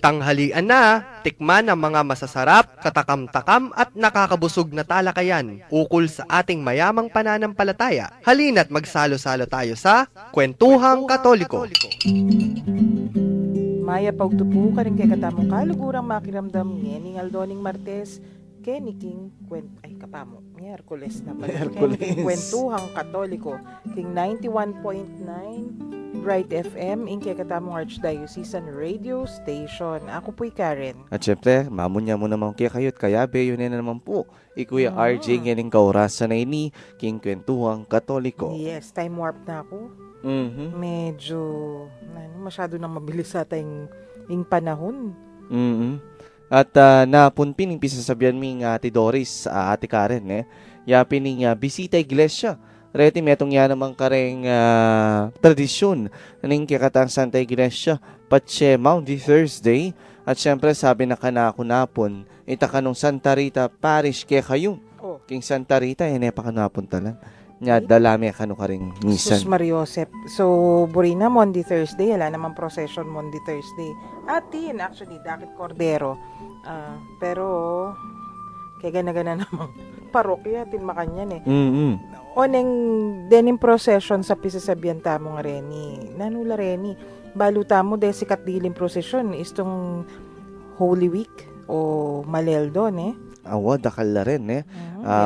Tanghalian na, tikman ang mga masasarap, katakam-takam at nakakabusog na talakayan ukol sa ating mayamang pananampalataya. Halina't magsalo-salo tayo sa Kwentuhang Katoliko. Maya pagtupo ka rin kay katamong kalugurang makiramdam ngening Aldoning Martes, Keniking kapamo, Miyerkules na pala. Keniking Kwentuhang Katoliko, King 91.9 Bright FM, kay katamong Archdiocesan Radio Station. Ako po'y Karen. At syempre, mamunya mo naman kaya kayabe, yun na naman po. Ikuya RJ, ngayon kaurasan na ini, King Kwentuhang Katoliko. Yes, time warp na ako. Medyo, masyado nang mabilis sa ating panahon. At napunpin, yung pisasabihan mi nga Ate Doris, Ate Karen, yapin nga bisita iglesia. Reti metong yan naman kareng tradisyon ng kikatang Santa Iglesia patse Maundy Thursday. At syempre sabi na kanako napon ita kanong Santa Rita Parish kaya kayo. King Santa Rita pa kanapon talan. Nya dalami kano karing misan. Sus Mariosep. So burina Monday Thursday, wala naman procession Monday Thursday. Atin actually dakit Cordero. Pero kaya gana-gana namang parokya tin makanyan Oneng denim procession sa pisasabihan tamo nga reni. Nanula reni. Baluta mo de sikat dilim procession istong Holy Week o Maleldon Awa, dakal na rin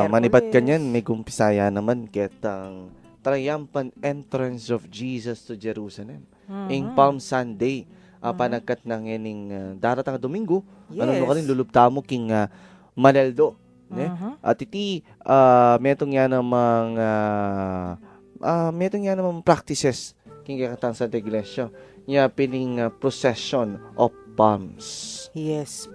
manibat kanyan, may kumpisaya naman ketang triumphant entrance of Jesus to Jerusalem. In Palm Sunday, panagkat ng ining daratang Domingo, ano ka rin lulubta mo king Maneldo. At iti metong yan namang practices king kakatang Santa Iglesia niya pining procession of palms. Yes.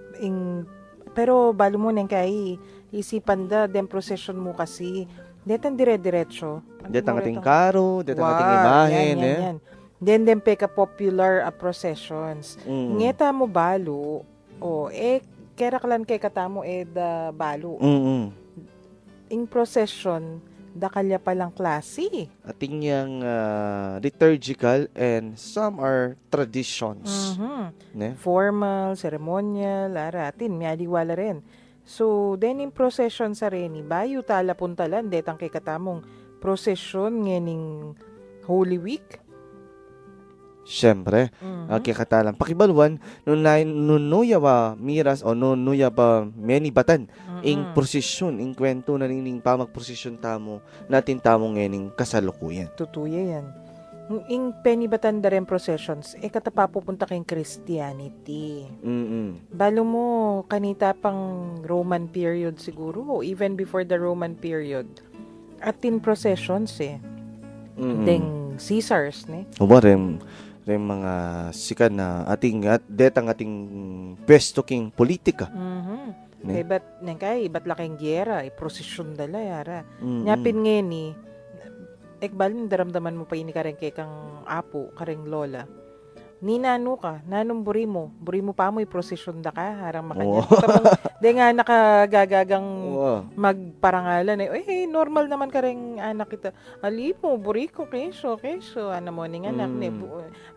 Pero balo mo nang kay isipan da den procession mo kasi detan dire-diretso. Detang ating karo, detang ating imahen. Yan. Den peka popular processions. Ngeta mo balo keraklan kay katamo da balo. In procession da kalya palang klase. Ating yang liturgical and some are traditions. Formal, ceremonial, aratin, mialiwala rin. So, then in procession sa reni, bayo tala puntalan, detang kay katamong procession ngening Holy Week. Siyempre, kikatalang pakibaluan, nunuya ba miras o nunuya ba many batan, ing prosesyon, ing kwento na nining pamagprosesyon tamo, natin tamong ngening kasalukuyan. Tutuya yan. Ing penibatan da rin processions, katapapupunta kayong Christianity. Balo mo, kanita pang Roman period siguro, o even before the Roman period. Atin processions Deng Caesars, rin mga sikat na ating detang ating pwesto king politika. Ba't laking gyera, prosesyon dala yara. Nyapin ngeni, ekbalin daramdaman mo pa ini kareng kay kang apo, kareng lola. Ni nano ka, nanong buri mo pa mo prosesyon da ka, harang makanya. De nga nakagagagang magparangalan normal naman kareng anak kita. Alipo, buri ko, keso, ano mo ning anak ni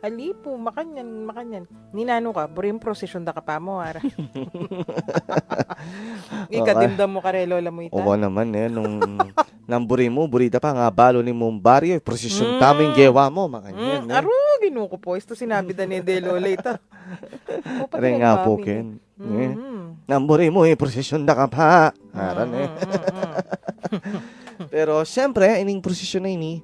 alipo, makanyan. Ni nano ka, buri mo prosesyon da ka pa mo, harang. Ikadimdam mo kare lola mo ita. Oo naman nung namburi mo, burita pa nga balo ni mong baryo, prosesyon taming gewa mo, makanyan. Aro, ginuko po, ito sinabi da ni de lola ita. Ren nga po, Ken. Namburi mo, prosesyon da ka pa. Haran Pero, siyempre, ining prosesyon na ini,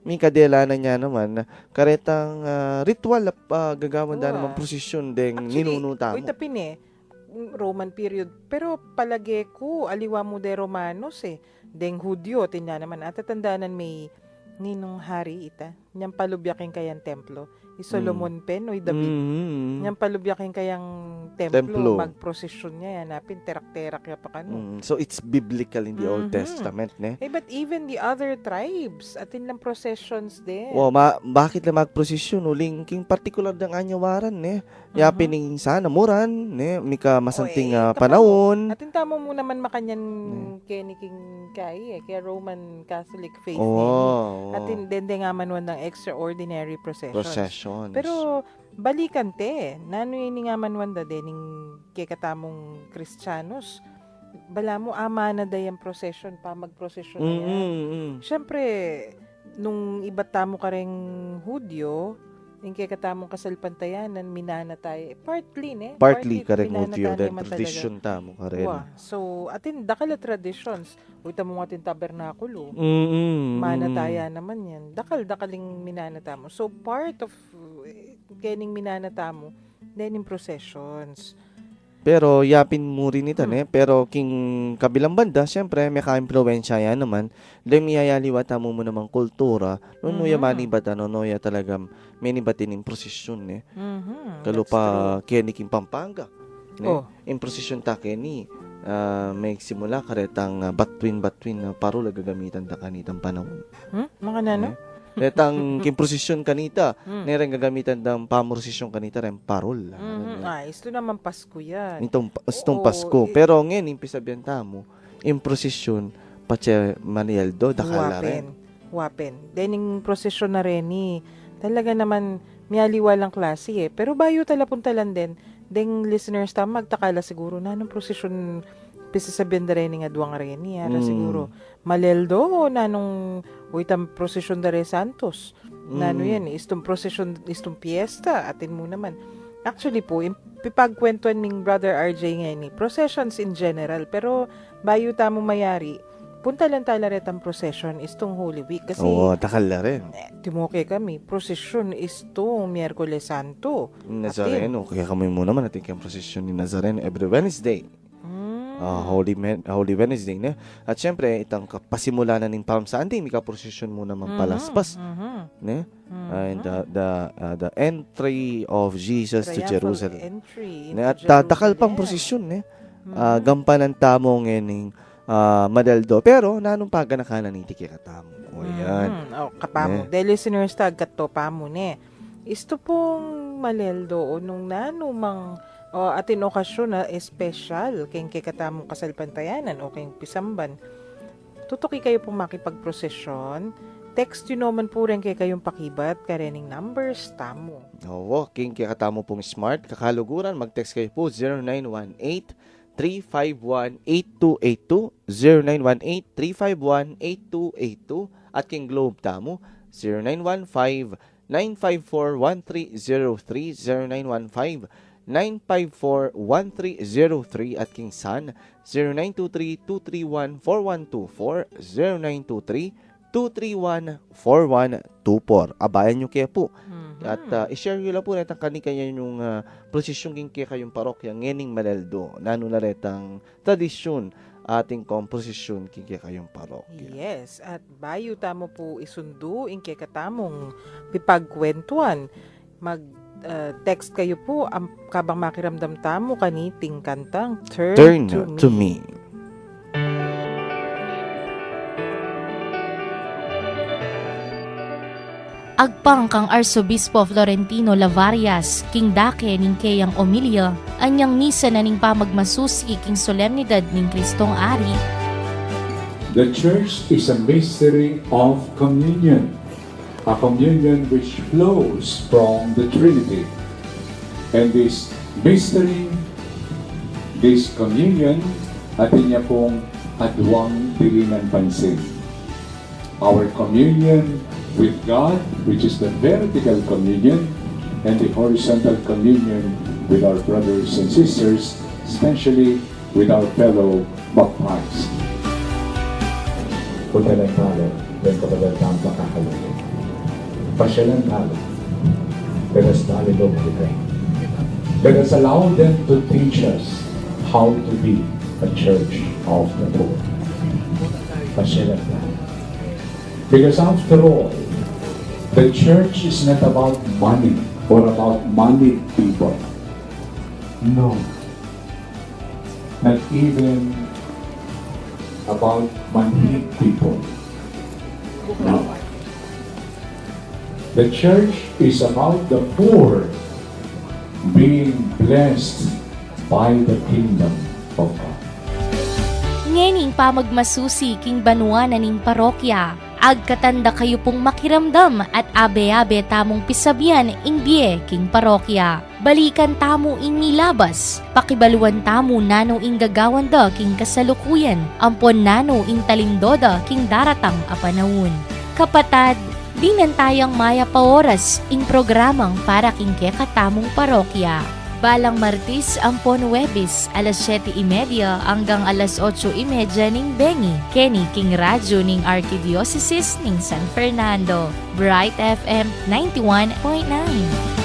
may kadela na niya naman, karetang ritual gagawan da naman prosesyon deng ninunuta mo. Uy, tapin Roman period. Pero palagi ko, aliwa mo de Romanos deng Hudyo, tinya naman. At tatandaanan may ninong hari ita. Niyang palubyakin kayang templo. Solomon pen o David. Niyang palubyakin kayang templo. Magprosesyon niya. Hanapin, terak-terak ya pa kano. So it's biblical in the Old Testament, But even the other tribes, atin lang processions din. Bakit lang magprosesyon? Uling king particular ng anyawaran, Yapin ning sana muran, mika masanting panahon. Atin tamo mo naman makanyan keniking kaya Roman Catholic faith. Atin dende nga manuan ng extraordinary processions. Pero balikan te. Nano yun nga manwanda din, kay katamong Kristiyanos. Bala mo, ama na dayang procession, pa mag-procession na yan. Siyempre, nung iba tamo ka ring Hudyo, yung kay katamong kasalpantayanan, minana tayo. Partly ka rin minana Hudyo, tayo then naman tradition tamo ka rin. So, atin, dakala traditions. Uita mo atin tabernakulo. Mana tayo naman yan. Dakal-dakaling minana tamo. So, part of kening minana tamo, then in processions. Pero yapin mo rin ito, pero king kabilang banda, syempre, may ka-impluensya yan naman. Dahil miyayaliwa tamo mo namang kultura, nunuya manibata, nunuya talagang menibatin in prosesyon, Kalupa, keniking Pampanga. In prosesyon ta keni, may simula karetang batwin na parol gagamitan ta kanitang panahon. Mga nano? Letang kimprosesyon kanita, nereng gagamitan ng pamorosesyon kanita rin parol. Ito naman Pasko yan. Itong Pasko. Pero ngayon, impisabihan tamo, improsesyon, pache Manieldo, dakala rin. Wapen. Then, yung prosesyon na rin, talaga naman, miyaliwa lang klase Pero bayo talapuntalan din, deng listeners tamo, magtakala siguro na, anong prosesyon, pisasabihan na rin nga duwang rin siguro, Maleldo, nanong uitang prosesyon da rin Santos. Nano yan, istong prosesyon, istong piyesta, atin mo naman. Actually po, pipagkwentuan ning Brother RJ ngayon processions in general, pero bayo tamo mayari, punta lang tala retang procession istong Holy Week. Kasi, takal na rin. Timoke kami, procession istong Miyerkules Santo. Nazareno, kaya kami mo naman natin kayang procession ni Nazareno every Wednesday. Holy Wednesday, At syempre, itang pasimula na ng Palm Sunday, may ka-procession mo naman palaspas, And the entry of Jesus to Jerusalem. At takal pang prosesyon, gampanan tamo ngayon Madaldo. Pero, nanong paganakanan ni Tiki Katamo. Yan. Kapamo. Dahil listeners, tagato pamo, Isto pong Maleldo, nung nanumang atin okasyon na special kayong katamong kasalpantayanan o kayong pisamban. Tutuki kayo pong makipagprosesyon. Text yun naman po rin kayong pakibat karening numbers tamo. King kakatamo pong smart. Kakaluguran, mag-text kayo po 0918-351-8282 0918-351-8282 at king Globe tamo 0915-954-1303 0915-954-1303 at King San 0923-231-4124 0923-231-4124. Abayan nyo kaya po. At i-share nyo lang po netang kanikanya yung prosesyon king kaya kayong parokya ngening Maneldo. Nano na retang tradisyon ating komposisyon king kaya kayong parokya. Yes, at bayo tamo po isundo in kaya katamong pipagkwentuan. Text kayo po kabang makiramdam tamo kaniting kantang Turn to Me. Agpang kang Arsobispo Florentino Lavarias, King Dake ning kayang Omilia, anyang misa na ning pamagmasusi king solemnidad ning Kristong Ari. The Church is a mystery of communion. A communion which flows from the Trinity. And this mystery, this communion, atin niya pong adwang dilinan pansin. Our communion with God, which is the vertical communion, and the horizontal communion with our brothers and sisters, especially with our fellow baptized. Punta na tayo, then kapag ang pagkakalunin. Pasyalan tayo. Let us dialogue with them. Let us allow them to teach us how to be a church of the Lord. Pasyalan tayo. Because after all, the church is not about money or about moneyed people. No. Not even about moneyed people. No. The church is about the poor being blessed by the kingdom of God. Ngening pamagmasusi king banwa na ning parokya, agkatanda kayo pong makiramdam at abe-abe tamong pisabyan imbye king parokya. Balikan tamo ing nilabas, pakibaluan tamo nano ing gagawan da king kasalukuyan, ampon nano ing talimdoda king daratang apanawon. Kapatad, binantayang maya pa oras ing programang para king kekatamong parokya. Balang Martis ampon Webis, alas 7:30 hanggang alas 8:30 ning Bengi, Kenny king radyo ning Archdiocese ning San Fernando, Bright FM 91.9.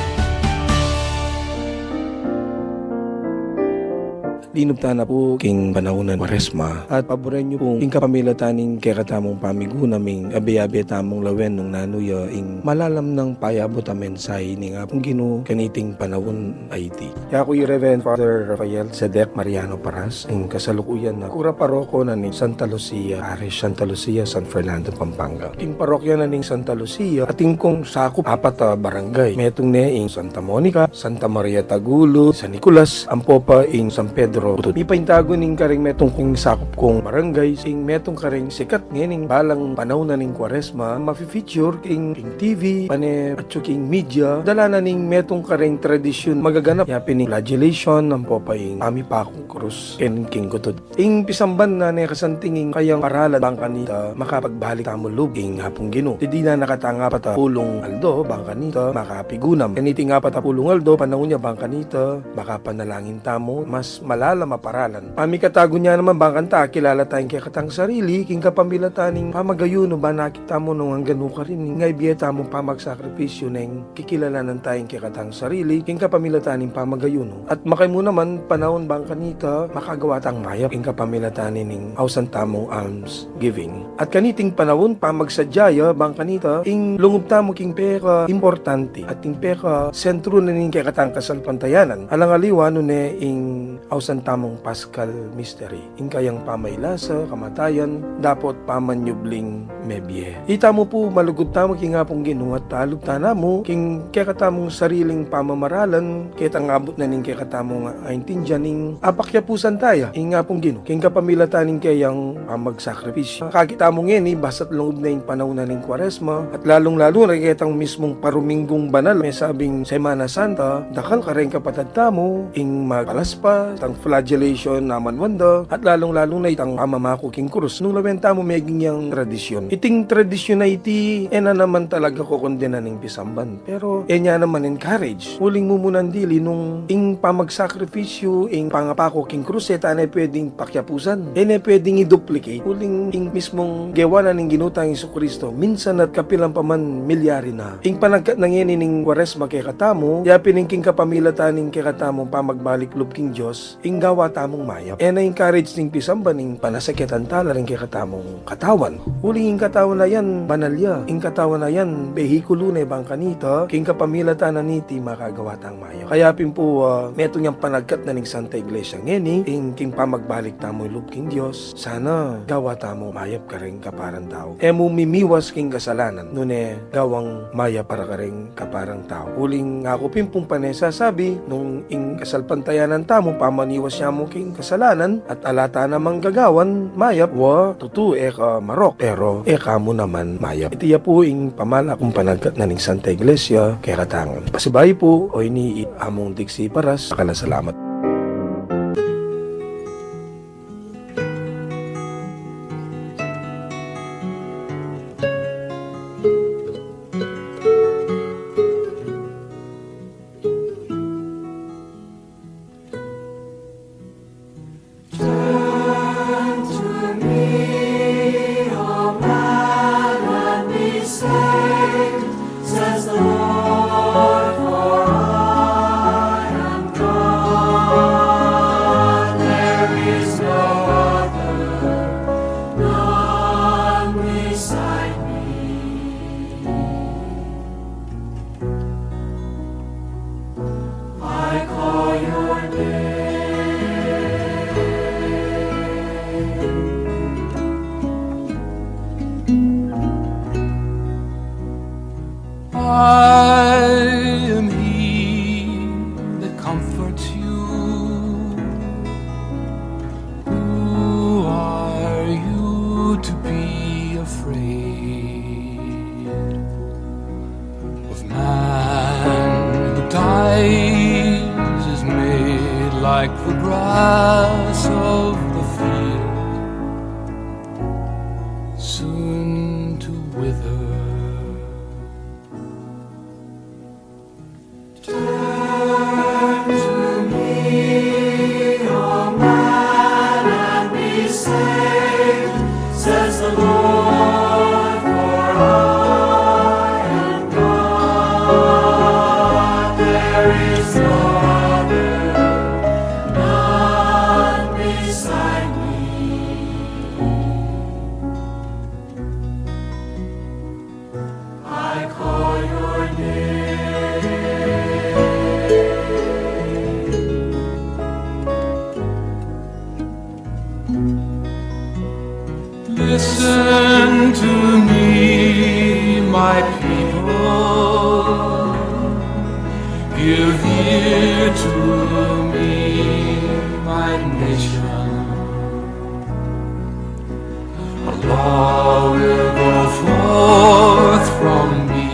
Linubta na po king panahunan Kwaresma at paboran nyo pong king kapamilataning kekatamong pamigu naming abe-abe tamong lawen nung nanuya ing malalam ng payabot amen sa ini nga pong gino kaniting panahon IT. Kaya ako yung Reverend Father Rafael Sedek Mariano Paras ing kasalukuyan na kura paroko na ning Santa Lucia, Parish Santa Lucia, San Fernando, Pampanga. King parokya na ning Santa Lucia ating kong sakop apat barangay. Metong ne ing Santa Monica, Santa Maria Tagulo, San Nicolas, Ampopa ing San Pedro. Ipaintago ning karing metong king sakop kong barangay sing metong karing sikat ngening balang panahon na ning Kwaresma mafi-feature king TV pane at king media dala na ning metong karing tradisyon magaganap yapin ning flagellation ng popaying ami pa akong krus king gutod ing pisamban na ne kasantinging kayang paralan bang kanita makapagbalik tamo lubing hapong Ginoo di na nakatanga pata pulong aldo bang kanita makapigunam kaniti nga pata pulong aldo panahon niya bang kanita makapanalangin tamo mas malala maparalan. Pamikatago niya naman bang kanta, kilala tayong kikatang sarili, king kapamilataning pamagayuno ba nakita mo nung hanggang ka rin, ngay biyeta mo pamagsakripisyo neng kikilalanan tayong kikatang sarili, king kapamilataning pamagayuno. At makay mo naman, panahon bang kanita, makagawa tang mayap, king kapamilatanin ning ausan tamong alms giving. At kaniting panahon, pamagsadyaya bang kanita, ing lungub tamo king peka importante, at king peka sentro na ning kikatang kasalpantayanan. Alangaliwa no ne ing ausan tamong Paschal Mystery. Ing kayang pamailasa, kamatayan, dapat pamanyubling mebye. Ita mo po malugod tamo king apong Ginoo at talog tana mo king kekatamong sariling pamamaralan kitang abot na ning kekatamong aintindihan ning apakyapusan taya ing apong Ginoo. King kapamilataning kayang pamagsakripisyo. Kakita mo ngeni basat lungod na ing panahon na ning Kwaresma at lalong-lalo na kitang mismong paruminggong banal may sabing Semana Santa dakal ka rin kapatad tamo ing magpalaspa tang flagellation naman wanda at lalong-lalong na itang pamamako king krus nung lawenta mo meging yang tradisyon. Iting tradisyon na iti ena naman talaga ko kondena ning pisamban. Pero enya naman encourage. Huling mo munan dili nung ing pamagsakripisyo ing pangapako king krus eta na pwedeng pakyapusan. Ena pwedeng i-duplicate. Huling ing mismong gewana ning ginutang Jesucristo minsan at kapilang paman milyari na. Ing panagkat nangini ning Kwaresma kay katamo yapin king kapamilataning kay katamo pamagbalik lub king Dios ing gawa tamong mayap. E na-encourage ning pisamba ning panasakitan tala rin kay katamong katawan. Huling ing katawan na yan, banalya. Ing katawan na yan, behikulo na ibang kanita, king kapamilata na niti makagawa tang mayap. Kaya pin po, metong yung panagkat na ning Santa Iglesia ngeni, king pamagbalik tamo ilub king Dios, sana gawa tamo mayap ka rin kaparang tao. E mo mimiwas king kasalanan, nune gawang mayap para ka rin kaparang tao. Huling ako pin pong panesasabi, nung ing kasalpantayanan tamo, pamaniwas siya mo king kasalanan at alata namang gagawan mayap wa tutu eka marok pero eka mo naman mayap. Itiya po ing pamala kung panagkat na ning Santa Iglesia kaya katangan. Pasibay po o ini among Dixie Paras. Salamat. Says the Lord, for I am God. like the grass of the field, soon to wither. Turn to me, O man, and be saved, says the Lord, for I am God. There is no other, none beside me. I call your name. Listen to me, my people. Give ear to me, my nation. A law will go forth from me,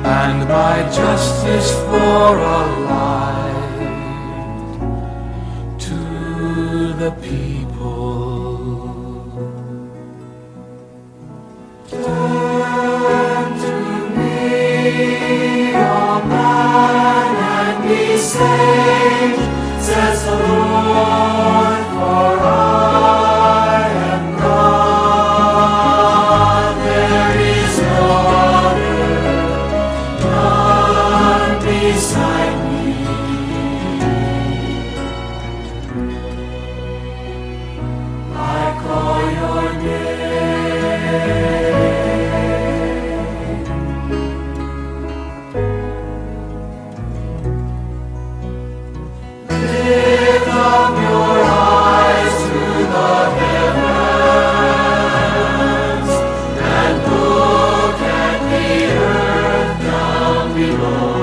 and my justice for a light to the people. Turn to me, O man, and be saved, says the Lord, for I am God. There is no other, none beside me. I call your name. Lift up your eyes to the heavens and look at the earth down below.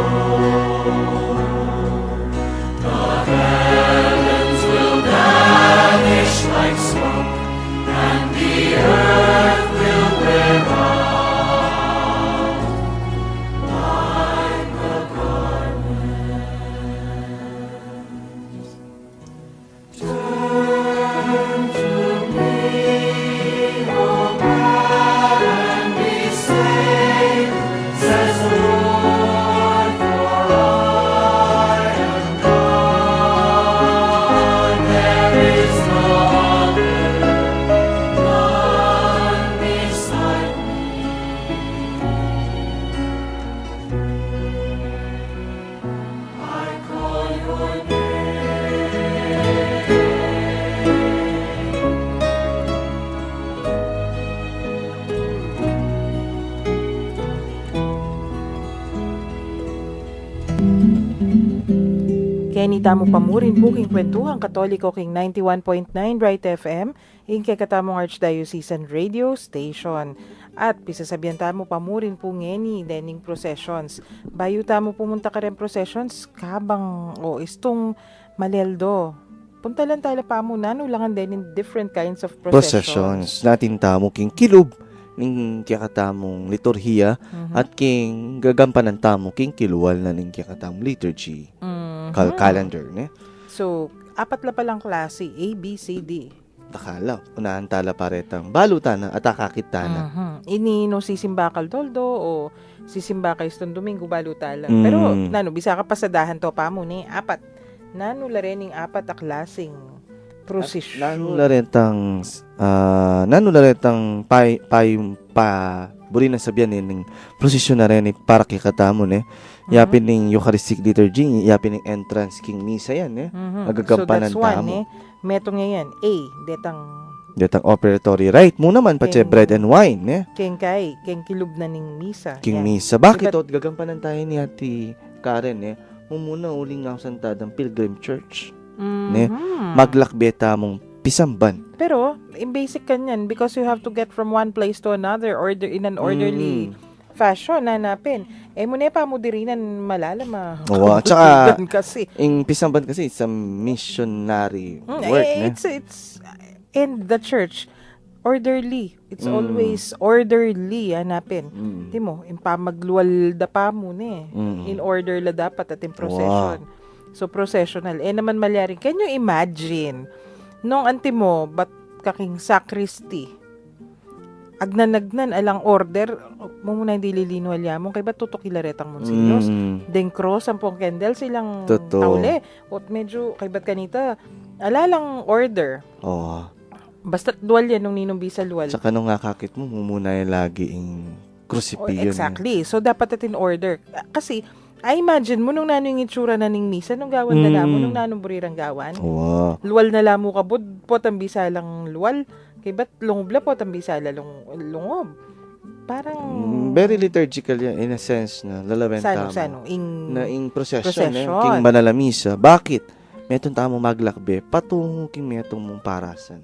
The heavens will vanish like smoke, and the earth will wear out like a garment. Turn to me, O man, and be saved, says the Lord, for I am God. There is no other, none beside me. I call your name. Kenny tamo pamurin po king kwentuhang Katoliko king 91.9 Bright FM, ing kakatamong Archdiocesan Radio Station. At pisasabihan tamo pamurin po ngeni dening processions. Bayo tamo pumunta ka rin processions, kabang o istong maleldo. Punta lang tayo pa mo na, ulangan din in different kinds of Processions. Natin tamo king kilub ning kakatamong liturhiya at king gagampanan tamo king kiluwal na ning kakatamong liturgy. Calendar, ne? So, apat la palang klase, A, B, C, D. Takala, unahan tala paretang balutana at akakitana. Ini no sisimbakal toldo o sisimbakal istong Domingo balutala. Pero, nano, bisa ka pasadahan to pa mo ni apat. Nano la rin apat a klaseng prosesyon. Nano la retang buri na sabihan ning prosesyon na rin para kikatamo, ne? Yapin ning Eucharistic Liturgy, yapin ning entrance king misa yan, eh. Agagampanan so that's one, tamo. eh. Metong yan, A, Detang operatory right mo naman pa bread and wine, eh. Keng kilub na ning misa. King Yan. misa. Bakit o gagampanan tayo ni Ate Karen, eh? Mumuna uling nga santadang Pilgrim Church. Ne? Maglakbeta mong pisamban. Pero, in basic kanyan, because you have to get from one place to another in an orderly fashion, hanapin. Muna pa mo dirinan malala Oo, tsaka, kasi. Yung pisamban kasi, it's a missionary work, ne? It's in the church, orderly. It's always orderly, hanapin. Di mo, impamagluwal da pa mo, ne? In order la dapat at in procession. So, processional. Naman malyari. Can you imagine? Nung anti mo, ba't kaking sacristy? Agnan alang order, mo muna hindi lilinual yamong, kaya ba tutok ilaretang mong silos? Den cross, ang pong candle, silang Totoo. taule. O medyo, kaya ba't kanita, alalang order. Oo. Basta dual yan nung ninumbisa luwal. Tsaka nung nakakit mo, muna yung lagi yung crucifix. Exactly. So, dapat natin order. Kasi, I imagine mo nung nano yung itsura na ning misa, nung gawan na lamo, nung nanong burirang gawan. Oo. Luwal na lamo ka, pot ang bisa lang luwal. Kaya ba't lungob la pot ang bisa lang lungob? Parang... Very liturgical yan, in a sense na lalawin tamo. Sano? Na ing procession. Procession. King banalamisa. Bakit? Metong tamo maglakbe, patungo king metong mong parasan.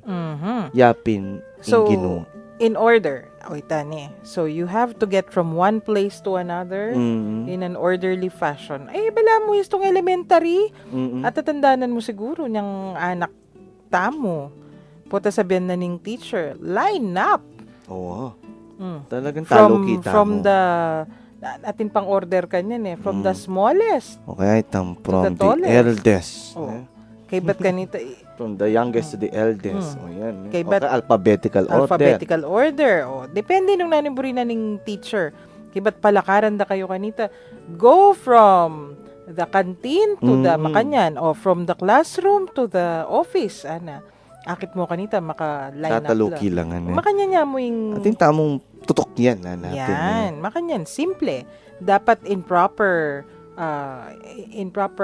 Yapin, So, ing Ginoo. in order. Tani. So, you have to get from one place to another in an orderly fashion. Bala mo itong elementary. At tatandanan mo siguro niyang anak tamo. Puta sabihan na ning teacher, line up. Oo. Talagang talo kita From mo. the, atin pang order kanyan from the smallest. Okay, from the the tallest. eldest. Oh. Kay ba't kanita, From the youngest to the eldest. O yan. Kay Okay, ba't- alphabetical order. alphabetical order. Depende nung naniburi na ning teacher. Kay ba't palakaran da kayo kanita? Go from the canteen to the makanyan, o from the classroom to the office. Akit mo kanita, maka-line up Tataluki lang. lang. Makanyan niya mo yung... Ating tamong tutok yan. Natin, Yan, makanyan. Simple. Dapat in proper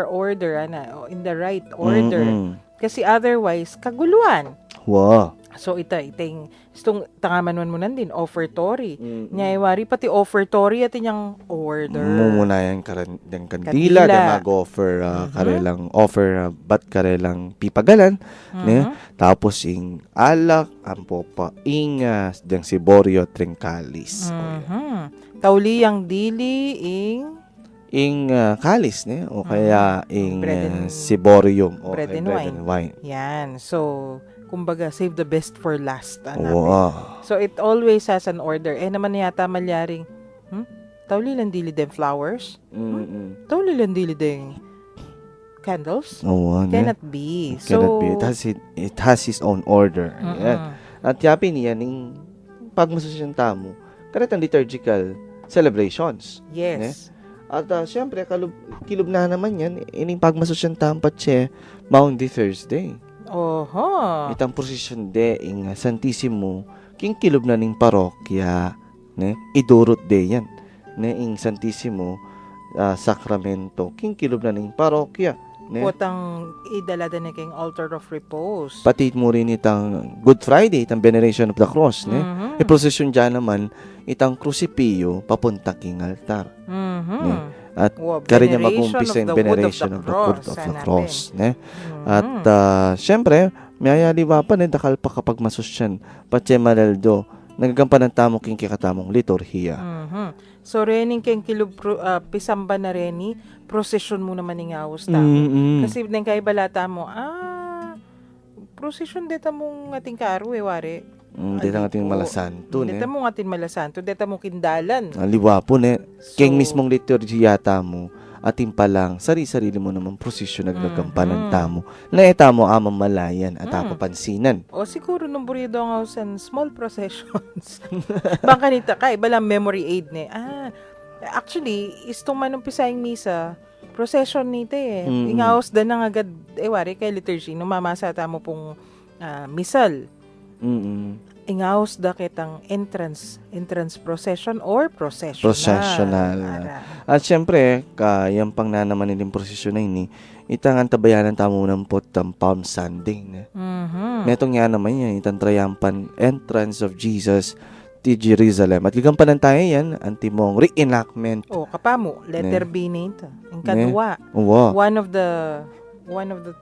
order, in the right order. Kasi otherwise, kaguluhan. Wow. So, itong tangaman mo nan din, offertory. Nyayawari, pati offertory at yung order. Mumunayan ng kandila, na mag-offer karelang offer, ba't karelang pipagalan, ne? Tapos ing alak, ang popa, deng siborio trincalis. Tauli ang dili, Ing kalis, ne? O kaya Bread and- siborium. O bread kaya and wine. Yan. So, kumbaga, save the best for last. Wow. So, it always has an order. Naman yata malyaring, tauli lang dili den flowers? Tauli lang dili den candles? Oo, ne? Cannot be. Cannot be. It has his own order. Yan. At yapin niyan, yung pagmasusyon tamo, karat ang liturgical celebrations. Yes. At syempre, kilub na naman yan, ining pagmasusyon tamo patse, Maundy Thursday. Oho. Itang prosesyon de, ing Santissimo, king kilub na ning parokya, ne? Idurot de yan. Ne, ing Santissimo, Sacramento, king kilub na ning parokya. Ne? Potang idalada na kayong altar of repose. Pati mo rin itang Good Friday, itang Veneration of the Cross, ne? Prosesyon dyan naman, itang krusipio, papunta king altar. Ne? At kaya niya mag-umpisa yung Veneration of the Wood of the Cross, ne? At syempre, may aliwa pa, ne? Dakal pa kapag masusyan, patse malaldo, nagagampan ng tamo king kikatamong liturhiya. So, rening kayong kilub, pisamba na reni, prosesyon mo naman ng awas tamo. Kasi nang kay balata mo, prosesyon deta mong ating karo, wari. Dito ng ating malasanto, ne? Deta mong ating malasanto, deta mong kindalan. Aliwa po, ne? So, King mismong liturhiya tamo, ating palang, sarili mo naman prosesyon nagagampanan tamo, na etamo amang malayan at apapansinan. O siguro nung burido nga sa small processions. Baka nita ka, iba lang memory aid ne. Actually, istong manumpisayang misa, procession nito Ingaos da nang agad, wari kay liturgy, numamasa tamo pong misal. Ingaos da kitang entrance procession or processional. Processional. At syempre, kayang pang nanaman nilang prosesyon na ini, itang antabayanan tamo ng potang Palm Sunday. Ne? Metong nga naman yan, itang triumphant entrance of Jesus to Jerusalem. At gigampanan tayo yan, antimong reenactment. Kapamo, letter B nito. Ang kadwa. Wow. One of the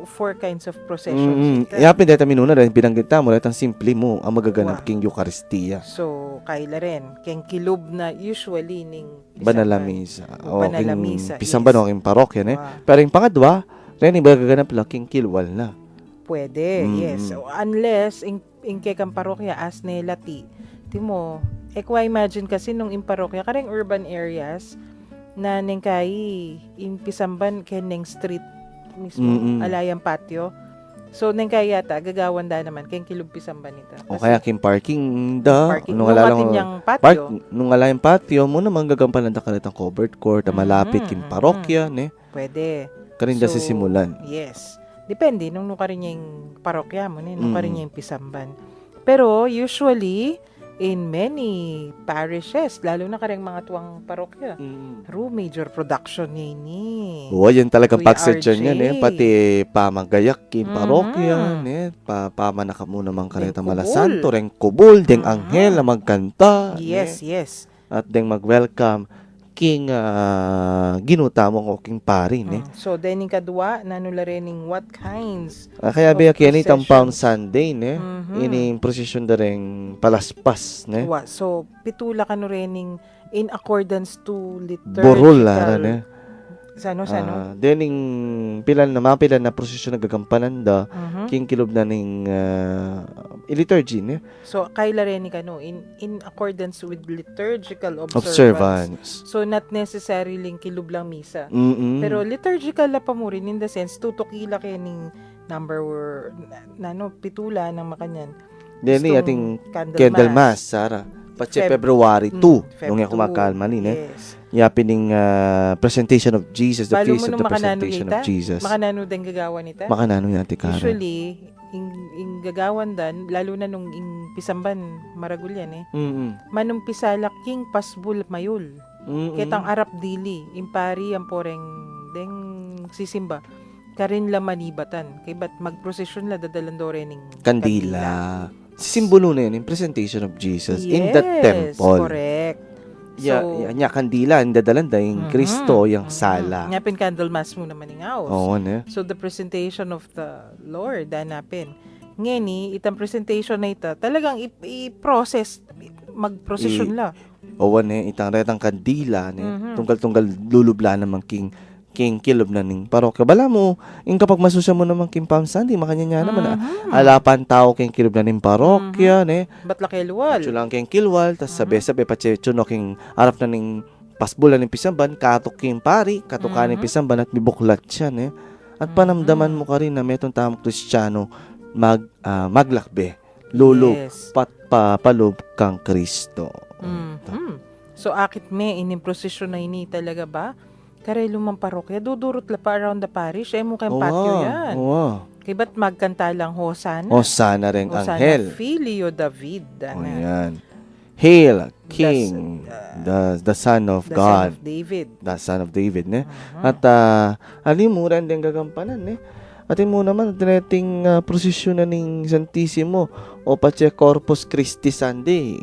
four kinds of processions. Yapin deta minuna rin, binanggit mo, datang simple mo, ang magaganap king Eucharistia. So, kaila rin, keng kilub na usually ning Banalamisa. Banalamisa, Pisamba no, king parokya, ne? Pero yung pangadwa, rin, magaganap lang king kilwal na. Pwede, yes. So, unless, in kekang parokya, as nilati, timo, kwa imagine kasi nung in parokya, kareng urban areas, na nengkay in Pisamban keneng street mismo, alayang patio. So, nengkay yata, gagawanda naman, keng kilub Pisamban ito. O kaya king parking da. Parking, Nung nung alala atin ko, yung patio. nung alayang patio mo naman gagampanan da kanitang covered court na malapit king parokya, ne? Pwede. Karinda So, sisimulan. Yes. Depende, nung ka rin yung parokya mo, nung ka rin yung Pisamban. Pero, usually, in many parishes, lalo na kareng mga tuwang parokya, major production niya ini. Oo, yan talagang Kuya pagsadyan RJ. yan, eh. Pati pamagayak king parokya, ne? Pamanaka mo naman kanitang Kubol. malasanto, ren kubol, deng anghel na magkanta. Yes, ne? yes. At deng mag-welcome king ginuta mo ko king pari, ne? So, then yung kadwa, nanula rin yung what kinds. Kaya of ba kaya ni processions. Pound Sunday, ne? Mhm. Ining prosesyon da rin palaspas, ne? So, pitula ka no rin in accordance to liturgical. Borol, lara, ne? Sano? Dening mga pilan na prosesyon nagagampanan da, Mhm. king kilob na ning liturgy, ne? So, kaila rin ka no, in accordance with liturgical observance. Observance. So, not necessarily kilub lang misa. Pero Pero liturgical na pa mo rin in the sense, tutukila kayo ning number pitula ng makanyan. deni Gustong ating candle mass, Sara. Pache February 2, nung yung kumakalma ni, ne? Yes. Yapining presentation of Jesus, the Balo feast mo of nung the makanano presentation kita, of Jesus. makanano din gagawa nita. Makanano yan, Tikara. Usually, in gagawan dan, lalo na nung in Pisamban, maragulyan manung pisalak king pasbul mayul. Ketang arap dili, impari ang poreng deng sisimba. Karin la manibatan. Kay ba't magprosesyon la dadalan do rin ng Kandila. Simbolo na yun, yung presentation of Jesus in the Yes, temple. correct. Nya kandila, ang dadalan da yung Kristo, yung sala. Ngapin candle mass mo naman ng house. Oo, ne? So, the presentation of the Lord, hanapin. Ngeni, itang presentation na ita, talagang i-process, mag-procession la. Oo, ne? Itang retang kandila, ne? Tunggal-tunggal lulubla naman king kilob na ning parokya. Bala mo, yung kapag masusya mo naman king Palm Sunday, makanya naman, alapan tao king kilob na ning parokya, ne? Ba't laki luwal? Chulang king kilwal, tas sabi-sabi, pachechuno king arap na ning pasbula ng Pisamban, katok king pari, katukan ng Pisamban, at bibuklat siya, ne? At panamdaman mo ka rin na metong tamang Kristiyano maglakbe, lulub, Yes. palob kang Kristo. So, akit me, prosesyon na ini talaga ba? Kare lumang parokya, dudurot la pa around the parish, mo kayong patio yan. Oo. Kaya ba't magkanta lang Hosanna? Hosanna rin Hosanna, anghel. Filio David. O yan. Hail, King, the Son of The God. Son of David. The Son of David, ne? At alimuran din gagampanan, ne? Atin mo naman, tinating prosesyon na ning Santissimo o pache Corpus Christi Sunday.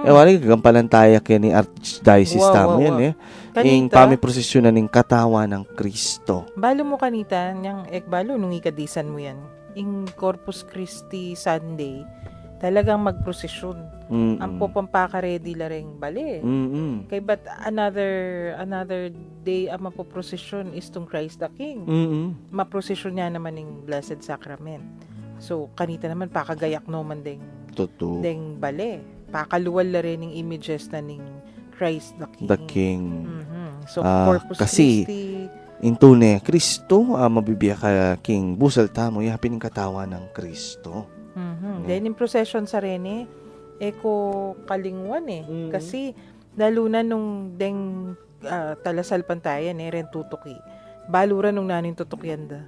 Wala gagampanan tayo kaya ni Archdiocese tamo yan, eh. Yung pamiprosesyon na ning katawan ng Kristo. Balo mo kanita, niyang ekbalo, nung ikadisan mo yan. Yung Corpus Christi Sunday, talagang magprosesyon. Ang popampakaredy la ring bali. Kay but another day ang mapoprosesyon is tong Christ the King. Maprosesyon niya naman ng Blessed Sacrament. So, kanita naman, pakagayak no man Totoo. deng bali. Pakaluwal la rin ng images na ning Christ the King. The King. So, Corpus kasi, Christi. Intune, Kristo, mabibiya ka King, busal tamo, yapin ng katawan ng Kristo. Then, in procession sa rin eko kalingwan Kasi, lalo na nung deng talasal pantayan ren tutuki. Balura nung nanin tutukyan da.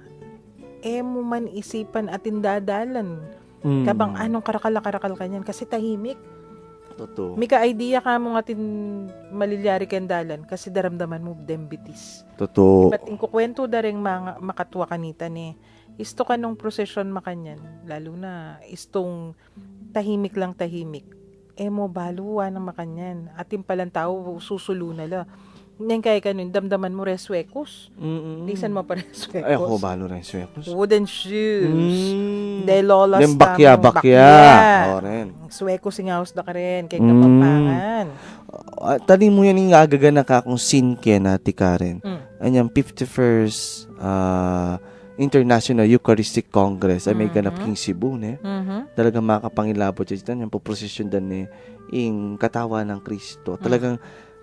Mo man isipan atin dadalan. Kabang anong karakal kanyan. Kasi tahimik. Totoo. Mika idea ka mo atin malilyari kendalan. Kasi daramdaman mo dembitis. Totoo. Ba't kukwento da rin mga makatwa kanita isto ka nung prosesyon makanyan. Lalo na istong tahimik lang tahimik. Mo baluwa ng makanyan. Ating palang tao susulo na la. Nang kaya ka nun, damdaman mo reswekos. Lisan mo pa reswekos. Ay, ako balo rin swekos. Wooden shoes. De lolas Dem bakya. Oren. Swekos singaos na ka rin. Kaya kapampangan. Tali mo yan yung agagana ka kung sinke na Karen. Anyang 51st International Eucharistic Congress ay may ganap king Cebu, ne? Talagang makapangilabot siya dyan, yung poprosesyon dan yung katawa ng Kristo. Talagang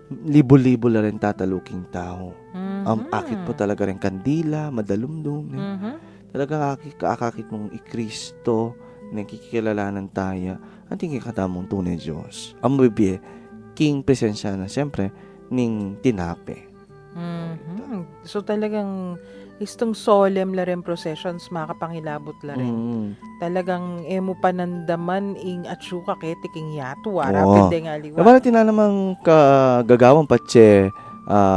libo-libo na rin tataluking tao. Mhm. Akit mo talaga rin kandila, madalumdum. Mhm. Talagang akakit mong ikristo, nakikilalanan tayo, ang tingin katamong tunay Diyos. Ang mabibiye, king presensya na siyempre, ning tinape. Mhm. So talagang istong solemn la rin processions makapangilabot la rin. Talagang emo panandaman ing atsuka ketiking yato Oo. arapin nga liwa. Naman natin na namang kagagawang patse,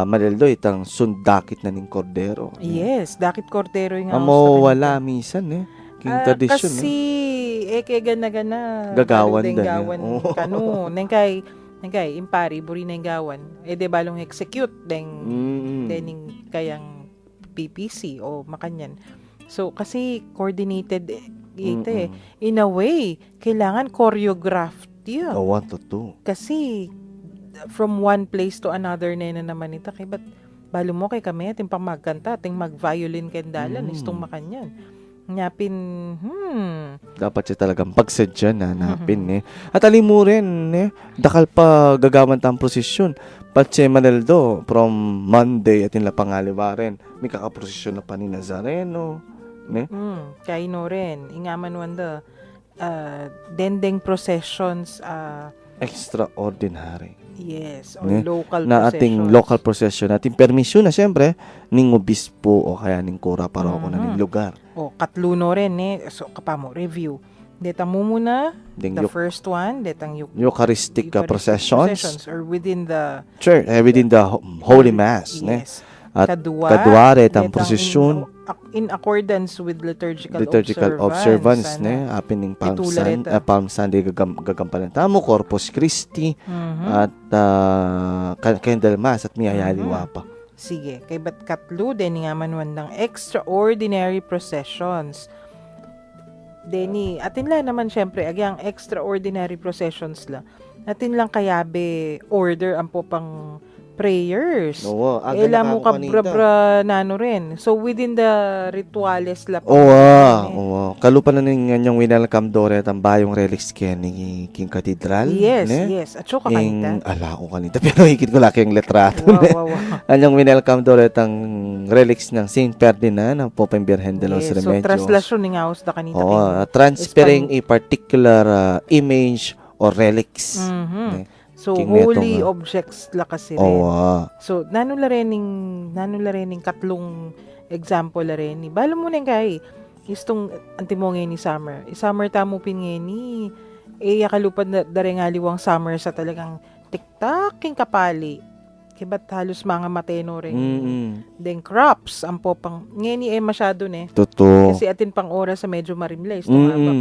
Maneldo, itang sundakit na ning kordero. Yes, dakit kordero yung Amo wala minsan king tradisyon. kasi kaya gana-gana Gagawan balong din, gawan Oo. kanu nengkay impari buri na gawan de balong execute dening kayang PPC o makanyan. So kasi coordinated ite in a way kailangan choreographed yun. 1 to 2. Kasi from one place to another na naman ita kay ba't balo mo kay kami ating pamagkanta ating mag-violin kendalan istong makanyan. Nyapin, Dapat siya talagang pagsadya na napin At alim mo rin, dakal pa gagawan tang prosesyon. Patse Maneldo, from Monday atin la pangaliwaren, may kakaprosesyon na pa ni Nazareno. Kaino rin. Ingaman wanda, dendeng processions, Extraordinary. yes, or Ne? local Na processions. ating local procession, ating permisyon na siyempre, ning obispo o kaya ning kura paroko na ning lugar. O, katluno rin So, kapamo, review. Deta mo muna, Ding the first one, detang Eucharistic processions, or within the church, within the Holy Mass. yes. At detang kadware, tang prosesyon, in accordance with liturgical observance, apin ning Titula reta. Palm Sunday gagampanan tamo, Corpus Christi, at Candle Mass at miyayaliwa pa. Sige, kay ba't katlo, din nga manuan ng extraordinary processions. Deni, atin lang naman syempre, agyang extraordinary processions la. Atin lang kayabe order ang po pang prayers. Oo, Ela mo kabra nano rin. So within the rituales la po. Oo. Kalupan na ning yung winelcome dore ang bayong relics ken ni King Cathedral. Yes. At so Ing kakanita. ala ko kanita pero higit ko laki ang letrato. Wow. Anyang winelcome dore ang relics ng Saint Ferdinand ng Popeng Birhen de los Yes, so Remedios. translasyon ni ngaos da kanita. Transferring a particular image or relics. So King holy Netong, objects la kasi rin. Oo. So nanula rening katlong example la rin. Balo mo nang kay istong antimongay ni Summer. Summer tamo pingeni yakalupad na darengaliwang Summer sa talagang tiktaking kapali. Kibat halos mga mateno rin. Then crops ang popang ngeni masyado Totoo. kasi atin pang oras sa medyo marimlays tumabak.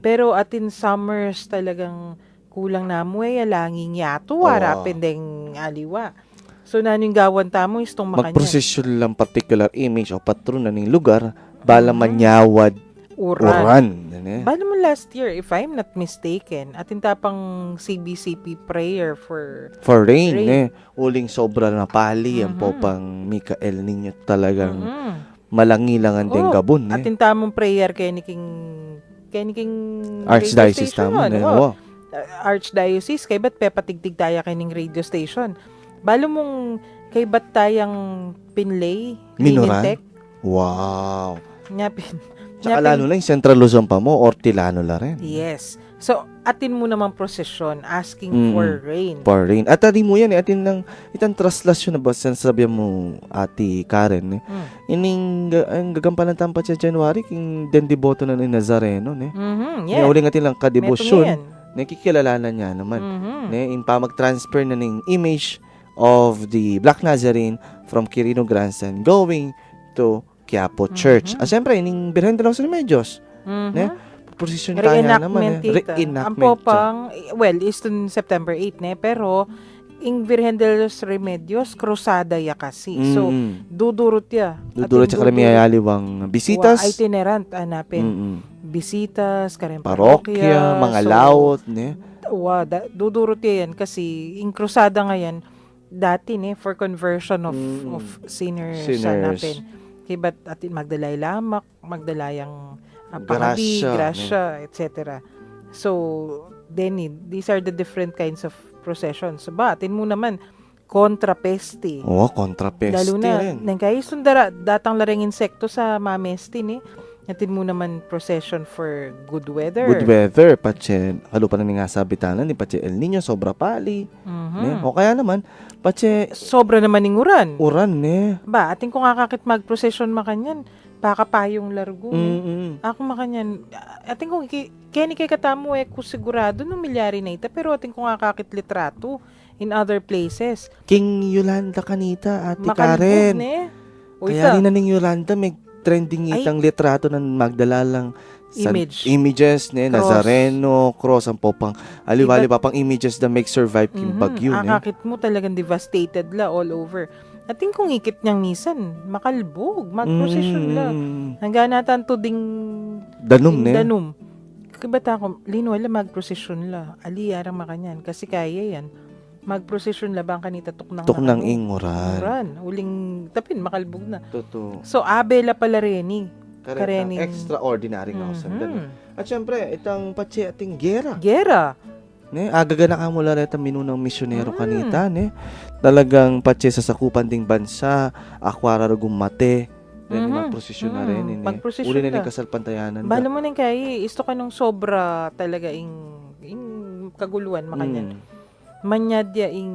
Pero atin summers talagang kulang na mo langing yato harapin deng aliwa. So naning gawan tamo istong makanya. Magprosesyon lang particular image o patron na ning lugar bala manyawad uran. Bala mo last year, if I'm not mistaken, atin tapang CBCP prayer for rain. Uling sobra na pali ang popang Mikael ninyo talagang malangilangan din gabon. Atin tamang prayer kay niking Archdiocese tamo. Archdiocese kay ba't pepatigtig tayo kining radio station. Balo mong kay ba't tayang pinlay Minoran? Wow. Nyapin. Tsaka lalo lang yung Central Luzon pa mo, Ortilano la rin. Yes. So, atin mo naman prosesyon asking for rain. For rain. At adi mo yan, atin lang, itang traslasyon na ba, sabihan mo, Ate Karen, ining gagampanan tampa siya January, king dendiboto na ni Nazareno, Yeah. Uling atin lang kadebosyon. Meto Nakikilalanan niya naman. In pa mag-transfer na ng image of the Black Nazarene from Quirino Grandstand going to Quiapo Church. Siyempre, ining Birhen de los Remedios. Prosesyon tayo naman. Reenactment. Ang popang, well, is to September 8, pero ing Virgen de los Remedios, krusada ya kasi. So, dudurot ya. Dudurot siya karami ayaliwang bisitas. Itinerant, hanapin. Bisitas, karang parokya, mga laot, dudurot yan kasi ing krusada ngayon, dati for conversion of sinners. Hanapin. Kibat atin magdalay lamak, magdalayang pangabi, grasya, etc. So, then these are the different kinds of processions. So, atin mo naman, kontra peste. Oo, kontrapeste Lalo na, rin. nang kaya sundara, datang lareng insekto sa mamestin Natin mo naman procession for good weather. Good weather, patse, kalupa na nga sa bitanan, ni patse El Nino, sobra pali. Mhm. O kaya naman, patse Sobra naman ng uran. uran, Ba, ating kung kakakit mag-procession makanyan, baka payong largo. Ako makanyan, ating kung kaya kay katamo kung sigurado nung milyari na ita, pero ating kung kakakit litrato in other places. King Yolanda kanita, Ate Makalbog Karen. O Kaya ita, rin na ning Yolanda, may trending Ay. itang litrato ng magdala lang images, Cross. Nazareno, cross, ang popang, aliwali pa pang images that make survive yung bagyo, akakit mo talagang devastated la all over. Ating kung ikit niyang misan, makalbog, mag-procession la. Hanggang natan to ding Danum, danum. Kabata ko, linwala mag-procession la. Ali, arang makanyan. Kasi kaya yan. Mag-procession la bang kanita tuknang Tuknang inguran. Uran. Uling tapin, makalbog na. Totoo. So, abela pala reni. Karening extraordinary nga ako sandan. At syempre, itang patsi ating gera. Gera. Agaga na kamula reta minunang misyonero kanita, Talagang patsi sa sakupan ding bansa, akwara ragong mate. Then magprosesyon na rin. Magprosesyon Uli na na. rin kasalpantayanan. Bala mo nang kaya, isto ka nung sobra talaga ing kaguluhan makanyan. Manyadya ing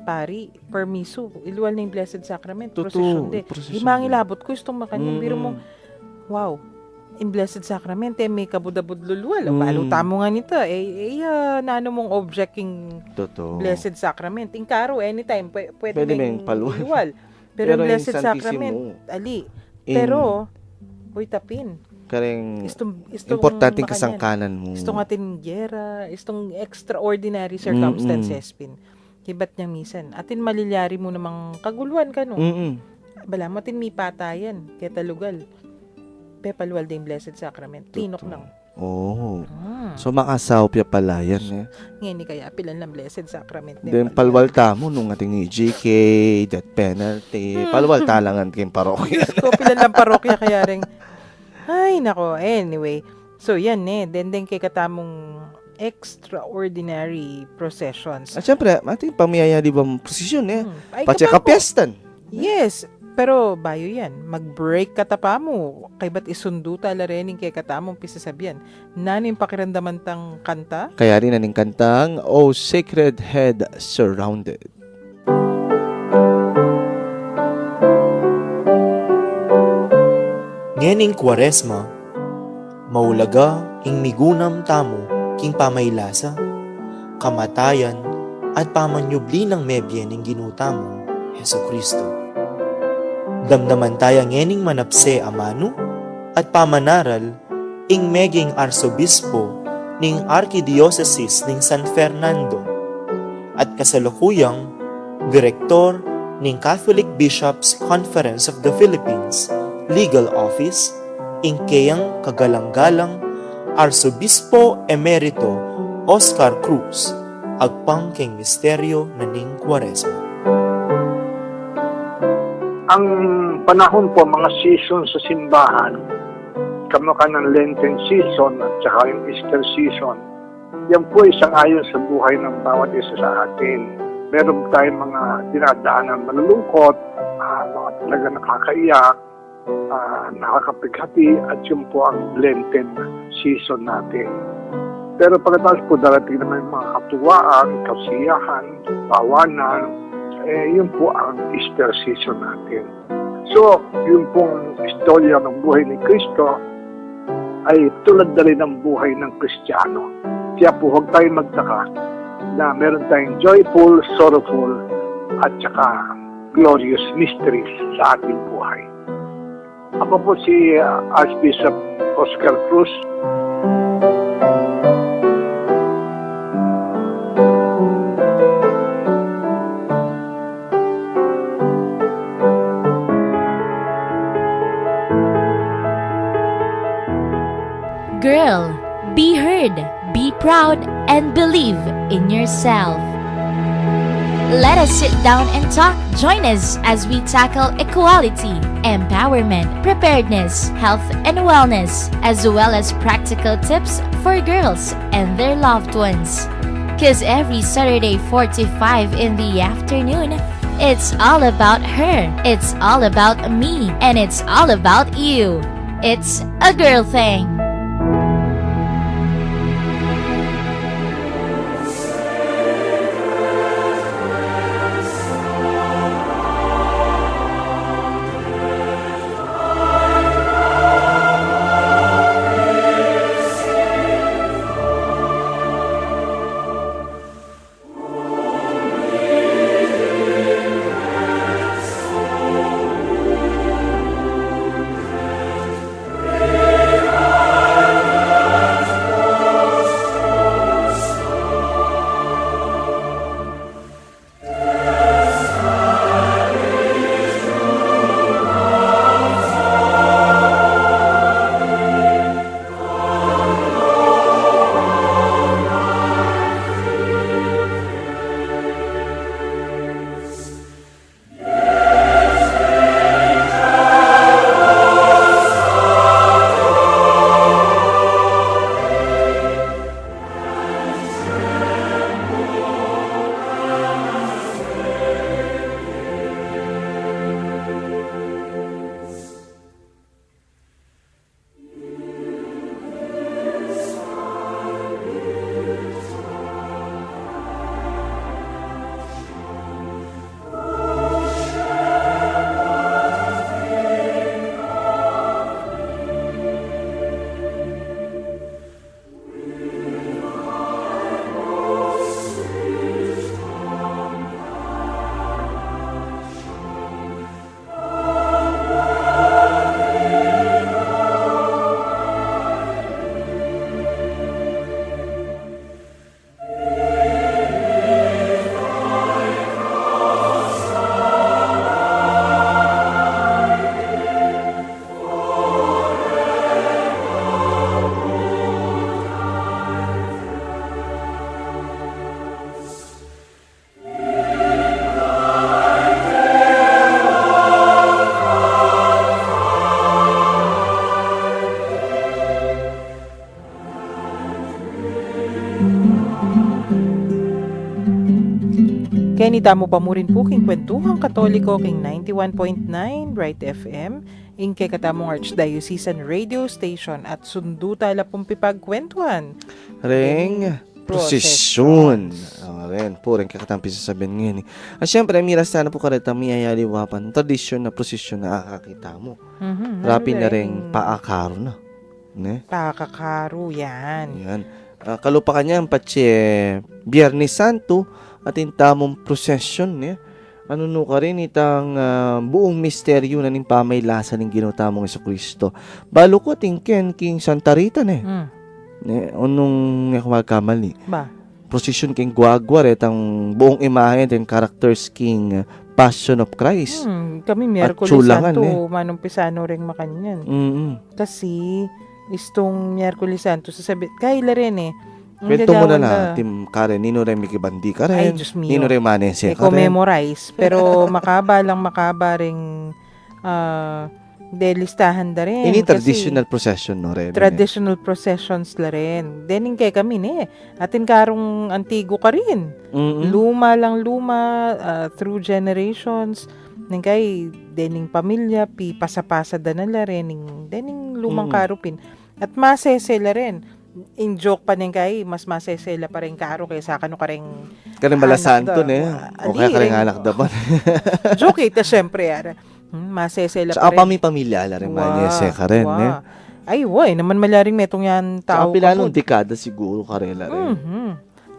pari, permiso, iluwal na yung Blessed Sacrament, procession de. Himang ilabot ko itong makanyan, biro mo, wow, in Blessed Sacrament, may kabudabudlulwal, balo tamo nga nito, naano mong object ing Blessed Sacrament, ing karo, anytime, pwede may paluwal. Pero in Blessed Sacrament, ali, pero, uy tapin. Kareng Istong importanteng makanyan. kasangkanan mo. Istong atin gera, istong extraordinary circumstances pin. Kibat niyang misan. Atin malilyari mo namang kaguluhan ka no. Bala mo atin may patayan, kaya talugal. Pepaluwal din Blessed Sacrament. Tinok nang. Oh. So makasaw pya pala yan. Ngayon kaya pilan lang Blessed Sacrament. Then palwal mo nung ating EGK, death penalty. Palwal talangan kayong parokya. So pilan lang parokya kaya rin. Ay, nako. Anyway. So, yan Then kay katamong extraordinary processions. At syempre, ating pamiyaya di ba prosesyon Ay, Pache kapako. kapiestan. Yes. Pero, bayo yan. Mag-break katapa mo. Kay ba't isundo tala rin kay katamong pisasabihan. Nano yung pakiramdaman tang kanta? Kaya rin naning kantang, O Sacred Head Surrounded. Ngening Kwaresma, maulaga ing migunam tamo king pamaylasa, kamatayan at pamanyubli ng mebye ning ginutamo, Heso Kristo. Damdaman taya ngening manapse amano at pamanaral ing meging arsobispo ning Archdiocese ning San Fernando at kasalukuyang direktor ning Catholic Bishops Conference of the Philippines Legal Office, ingkayang kagalang-galang Arsobispo Emerito Oscar Cruz, agpang king misteryo na ning Kwaresma. Ang panahon po, mga season sa simbahan, kamukha ng Lenten season at saka yung Easter season, yan po isang ayon sa buhay ng bawat isa sa atin. Meron tayong mga dinadaanan malulungkot, mga talaga nakakaiyak, nakakapighati, at yun po ang Lenten season natin. Pero pagkatapos po darating naman yung mga katuwaan, kasiyahan, tawanan, yun po ang Easter season natin. So, yun pong istorya ng buhay ni Kristo ay tulad na rin ng buhay ng Kristiyano. Kaya po huwag tayong magtaka na meron tayong joyful, sorrowful, at saka glorious mysteries sa ating buhay. Ako po si Archbishop Oscar Cruz. Girl, be heard, be proud, and believe in yourself. Let us sit down and talk. Join us as we tackle equality, empowerment, preparedness, health and wellness, as well as practical tips for girls and their loved ones. 'Cause every Saturday 4 to 5 in the afternoon, It's all about her. It's all about me. And it's all about you. It's a girl thing. Kenny tamo pa mo rin po king kwentuhang katoliko king 91.9 Bright FM ing kay katamong Archdiocesan Radio Station at sundo tala pong pipagkwentuhan. Ring prosesyon. Ren, po rin kakatampi sasabihin ngayon. At syempre, miras sana po karita miyayaliwapan tradisyon na prosesyon na akakita mo. Rapi na rin paakaro na. Ne? Paakakaro, yan. Yan. Kalupa kanya ang patse Biyernes Santo at intamong prosesyon. Ne? Ano no ka rin itang buong misteryo na ning pamaylasan ng ginutamong Jesucristo. Balo ko tingken king Santa Rita ne. Ne, unong magkamali. Ba? Prosesyon king guagwar ang buong imahe and characters king Passion of Christ. Kami Miyerkules Santo, manumpisano rin makanyan. Kasi, istong Miyerkules Santo, sasabi, kaila rin eh. Kwento mo na lang, Tim Karen, nino rin mikibandi ka rin. Ay, Diyos mio. Nino rin manese ka rin. I-commemorize. Pero makaba ring delistahan da rin. Ini traditional procession no rin. Traditional processions la rin. Dening kay kami ne. Atin karong antigo ka rin. Luma through generations. Ning kay dening pamilya pasa-pasa da na la rin. Dening lumang karupin. At masesela rin. In joke pa ning kay mas masesela pa rin karo kaysa kano ka rin karing balasanto ne. O kaya karing anak dapat. Joke ita syempre ara. Masesela sa pa apami rin. pamilya ala rin manese ka rin ne. Ay way naman malaring metong yan tao. Sa pilanong dekada siguro karela rin.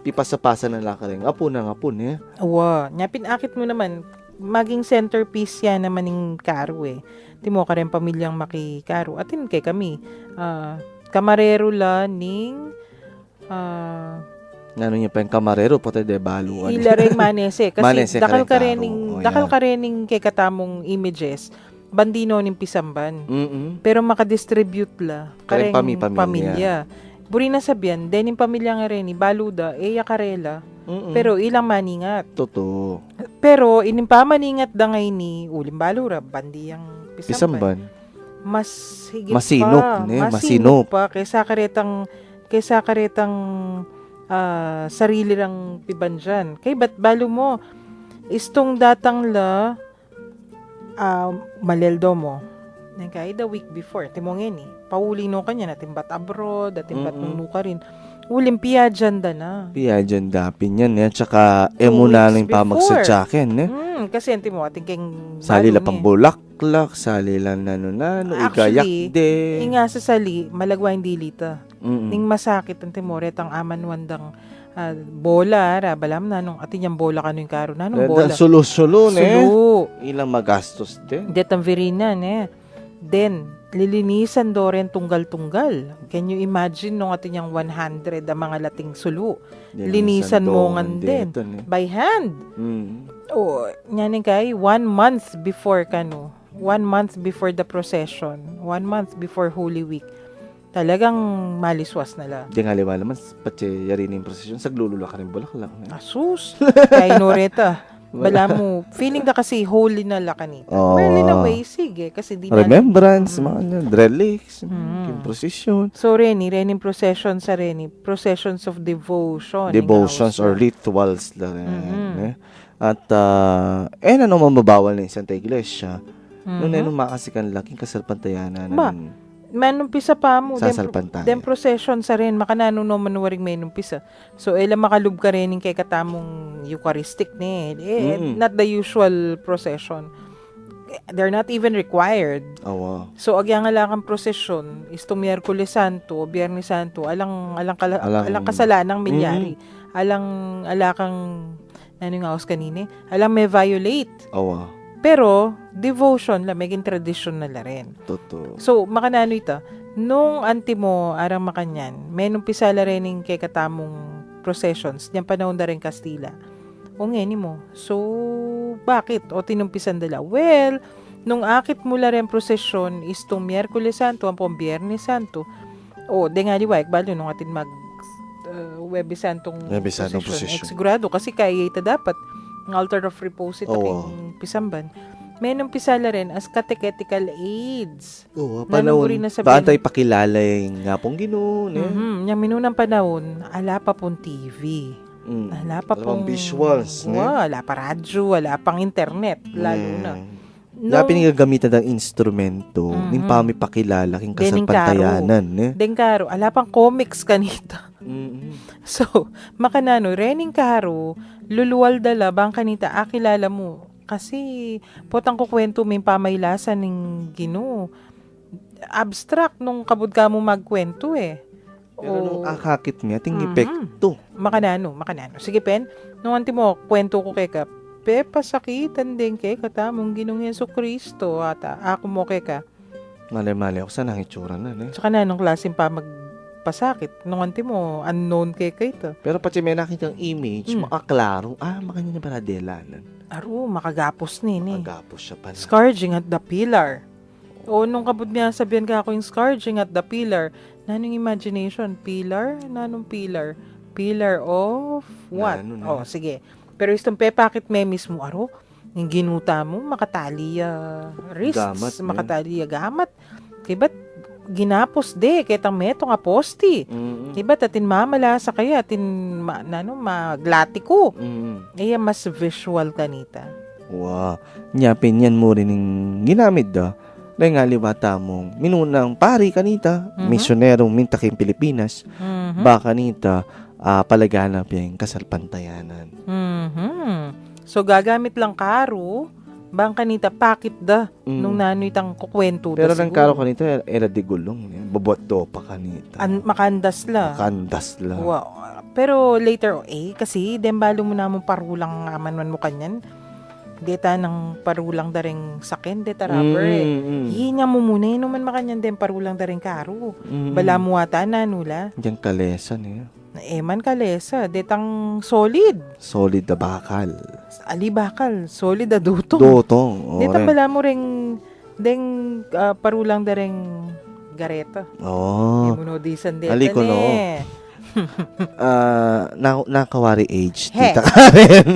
Pipasa-pasa na lang ka rin. Apo ne. Wa, nya pinakit mo naman maging centerpiece yan naman ng karo eh. Timo ka rin pamilyang makikaro. Atin kay kami kamarero la ning Nano niya pa yung kamarero pati de baluan. Ilaring manese kasi manese dakal ka ka rin kay katamong images bandino ning pisamban. Pero makadistribute la kareng pamilya. Buri na sabihan dening pamilya nga rin baluda yakarela. Pero ilang maningat. Totoo. Pero inimpamaningat da ngay ni ulim balura bandiyang pisamban. Mas higit masinop, pa. Masinop pa kaysa karetang sarili lang piban dyan. Kay ba't balo mo Istong datang la maleldo mo. Kaya the week before, timongin pauli no kanya natin bat abroad, natin bat nung ka rin. Ulimpia dyan na. Piyajan dapin yan, eh. Tsaka, 2 muna weeks ng pamaksadyakin, eh. Kasi anti mo, ating keng Sali la pang bulaklak, sali la nano-nano, igayak de. Nga sa sali, malagwa hindi lita. Ning masakit anti mo, retang aman wandang bola, balam na nung atin yung bola kanong karo na nung bola. Sulo-sulo, eh. Sulo. Ilang magastos din. Detang verinan, eh. Then, lilinisan do rin tunggal-tunggal. Can you imagine nung atin yung 100 ang mga lating sulo? Linisan mo ngan din. By hand. O, nyanin kay, 1 month before 1 month before the procession. 1 month before Holy Week. Talagang maliswas na la. Di nga liwa naman, pati yari na yung prosesyon, saglulula ka rin bulaklak. Asus! Kaya inoreta. Bala mo, feeling na kasi holy na la kanita. Well, in a way, sige. Kasi di na remembrance, mga relics, yung procession. So, Rening procession sa processions of devotion. Devotions or rituals lang. Eh. At, ano mababawal na yung Santa Iglesia? Noon makasikan laking kasalpantayanan. Manumpisa pa mo. Sasalpantayan. Dem procession sa rin. Makanano no manuwaring manumpisa. So, makalub ka rin kay katamong Eucharistic not the usual procession. They're not even required. So, agyang alakang procession is to Miyerkules Santo, Biyernes Santo, alang kasalanang milyari. Alakang alang may violate. Pero, devotion la, maging tradition na la rin. Totoo. So, makanano ito, nung anti mo, arang makanyan, may numpisa la rin kay katamong processions, diyan panahon na rin Kastila. O ngeni mo. So, bakit? O tinumpisan dala? Well, nung akit mula rin procession is itong Miyerkules Santo, ang pong Biyernes Santo. O, di nga liwag, balo nung atin Webis Santong procession. Sigurado, kasi kaya ito dapat ang altar of repose ito king pisamban. May numpisala rin as catechetical aids. Panahon, baantay pakilala yung nga pong ginoon. Yung minunang panahon, ala pa pong TV. Ala pa pong visuals. Wala pa radyo, wala pang internet. Lalo na. Pinagagamitan ng instrumento, ning pakilala king kasalpantayanan. Dengkaro, ala pang comics kanita. So, makanano, rening karo, luluwal dala, bang kanita, akilala mo. Kasi, potang kukwento may pamaylasan ng Ginoo. Abstract nung kabud ka mo magkwento Pero nung akakit niya, ting epekto. Makanano. Sige, Pen, nung anti mo, kwento ko kay ka, pasakitan din kay katamong Ginoong Jesucristo, ata, ako mo kay ka. Mali ako, saan ang itsura na, Tsaka na, nung klaseng pa magpasakit, nung anti mo, unknown kay ito. Pero pati may nakitang image, makaklaro, makanya para delanan. Makagapos Makagapos siya pala. Scourging at the pillar. O, nung kabud niya, sabihan ka ako yung scourging at the pillar. Nanong imagination? Pillar? Nanong pillar? Pillar of what? Sige. Pero itong pepakit may mismo, yung ginuta mo, makatali wrists, makatali gamat. Kaya ba't ginapos kitang metong aposti. Diba, tatin mamala sa kaya, maglati ko. Mas visual kanita. Wow. Nyapin yan mo rin yung ginamit Dahil nga liwata mong minunang pari kanita, misyonerong mintaking Pilipinas, baka kanita, palaganap yung kasalpantayanan. So, gagamit lang karo, bang kanita pakit nung nanoy tang kukwento. Pero nang karo kanita, era di gulong. Babot do pa kanita. Makandas la. Wow. Pero later, kasi dembalo mo namang parulang aman mo kanyan. Deta ng parulang daring sakin, deta rubber Hinya mo muna naman makanyan din parulang daring karo. Bala mo ata na nula. Diyan kalesa Eman kalesa, detang solid. Solid na bakal. Ali bakal, solid na dutong. Deta bala mo ring parulang daring gareta. Imunodisan deta Aliko nakawari age. He. Tita Karen.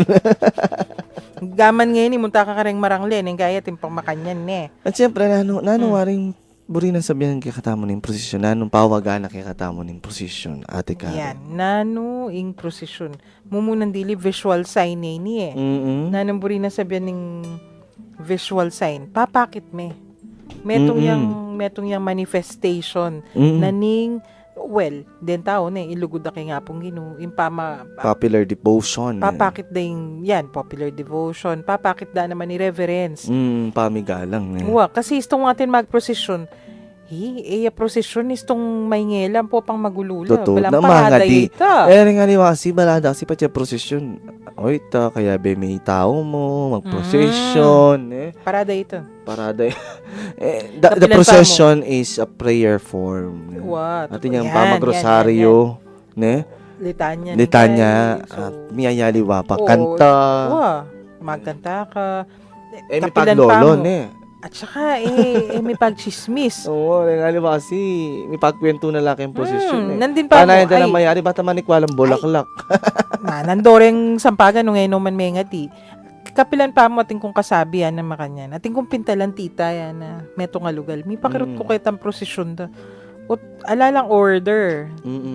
Gaman ngayon, munta ka kareng maranglen, yung gaya timpang makanyan At siyempre, nanawaring buri na sabihan kay katamo ning prosesyon. Nanong pawagan na kay katamo ning prosesyon, Ate Karen. Yan, nano ing prosesyon. Mumunan dili visual sign ni Mm-mm. Nanong buri na sabihan ning visual sign. Papakit me. Metong yang manifestation na ning den tao na ilugod na kay nga pong Ginoo. Popular devotion. Papakit da yung, popular devotion. Papakit da naman ni reverence. Pamigalang. Kasi istong atin magprosesyon, prosesyon istong may ngelam po pang magulula. Totoo. Balang Na parada mga di. ita. Nga ni Wasi, balada kasi pa siya prosesyon. Oy, kaya be may tao mo, magprosesyon. Parada ito. Parada. The procession is a prayer form. What? Atin yung pamagrosaryo. Ne? Litanya. Miyayaliwa pa. Kanta. Magkanta ka. May paglolo, ne? At saka, may pagchismis. Oo, nga kasi may pagkwento na lang yung posisyon. Nandin pa Panayan na lang mayari, bata manikwalang bulaklak. Nandoreng sampagan nung ngayon man may ngati. Kapilan pa mo ating kong kasabi na makanyan. Ating kong pintalan tita yan na metong alugal. May pakirot ko kitang prosesyon da. O alalang order.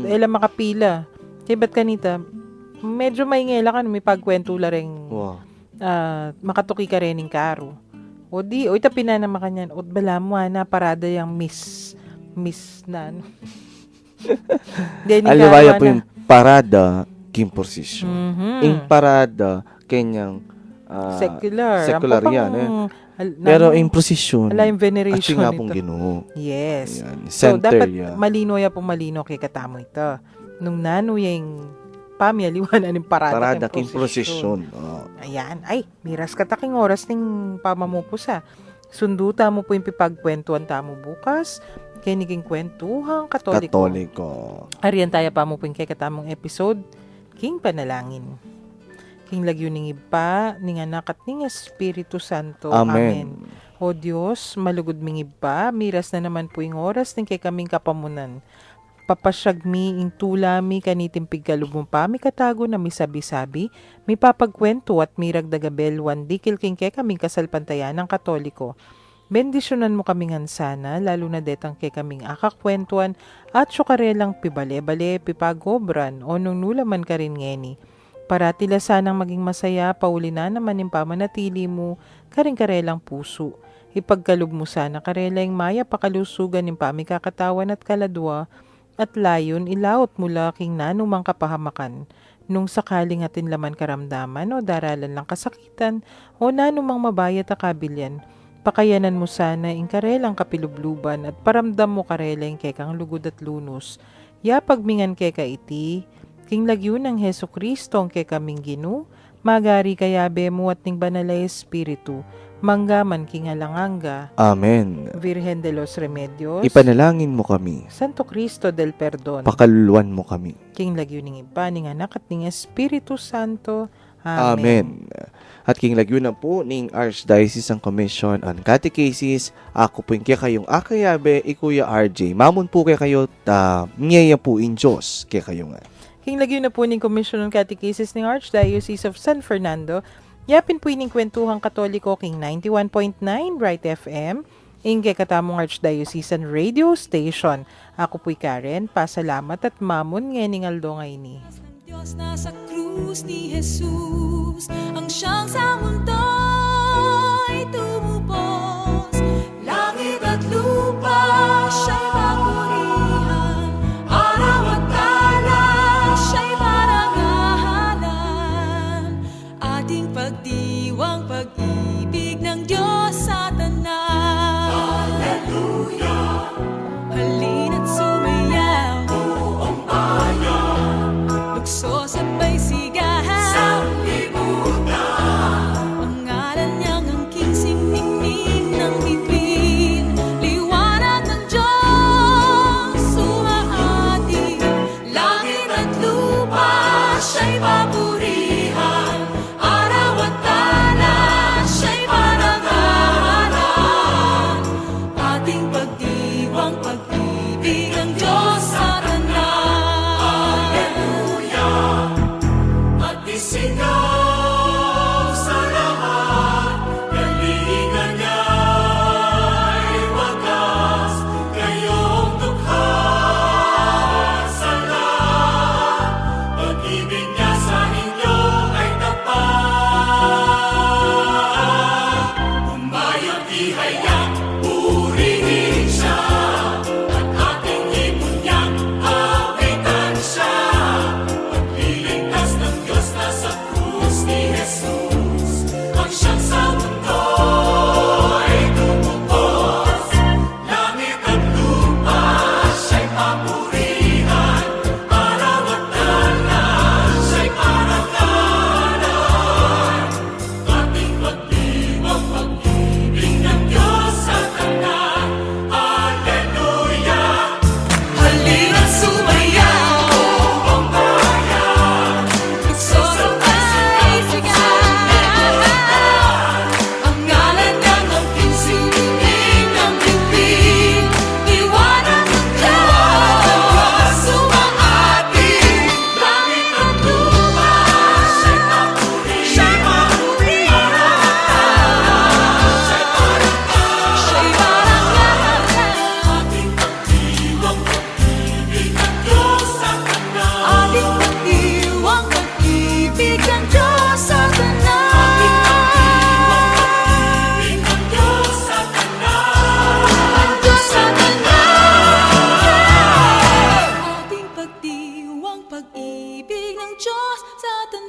Ela makapila. Kaya ba't kanita, medyo may ngela ka, may pagkwento la rin. Makatuki ka rin ng karo. O ita pinanama kanyan. O bala mo na parada yung miss na. Aliwaya po yung parada, king position. Yung parada, kanyang secular yan. Pero yung position, ala yung veneration at nga pong Ginoo. Yes. Yan, So, center dapat yan. malino kay katamo ito. Nung nano yung pamyaliwanan ng parada King prosesyon. Ayan. Ay, miras kataking oras ning pamamupusa. Sunduta mo po yung pipagkwentuhan tamo bukas. Kiniging kwentuhang Katoliko. Ariyan tayo pa mo po yung kay katamong episode. King Panalangin. King lagyo ning iba, ning anak at ning Espiritu Santo. Amen. O Diyos, malugod ming iba, miras na naman po yung oras ning kay kaming kapamunan. Papasyagmi ing tulami kanitimpig kalubong pa mi katago na mi sabi-sabi, mi papagkwento at mirag dagabel wan dikil king kay kaming kasalpantayan ng Katoliko. Bendisyonan mo kaming hansana, lalo na detang kay kaming akakwentuan at syukarelang pibale-bale, pipagobran o nung nulaman ka rin ngeni. Para tila sanang maging masaya, pauli na naman yung pamanatili mo, karing-karelang puso. Ipagkalub mo sana karelang maya pakalusugan yung pamikakatawan at kaladwa, at layon ilaot mula king nanumang kapahamakan, nung sakaling atin laman karamdaman o daralan lang kasakitan o nanumang mabayat akabilyan, pakayanan mo sana ing karelang kapilubluban at paramdam mo karelang kekang lugod at lunos, ya pagmingan keka iti, king lagyo ng Heso Kristo ang kekaming Ginoo, magari kayabe mo at ning banalay Espiritu, manggaman king alanganga. Amen. Virgen de los Remedios. Ipanalangin mo kami. Santo Cristo del Perdon. Pakaluluan mo kami. King lagyo ning iba, ning anak at ning Espiritu Santo. Amen. At king lagyo na po ning Archdiocese ang Commission on Catechesis. Ako po yung kayong akayabe, ikuya RJ. Mamon po kayo, ngaya po in Diyos kayo nga. King lagyo na po ning Commission on Catechesis ng Archdiocese of San Fernando. Yapin po ining kwentuhang Katoliko king 91.9 Bright FM, ingge katamong Archdiocesan Radio Station. Ako po'y Karen, pasalamat at mamon ngening aldo ngay ni. Diyos nasa krus ni Jesus, ang siyang sa mundo'y tumupos, langit at lupa siya'y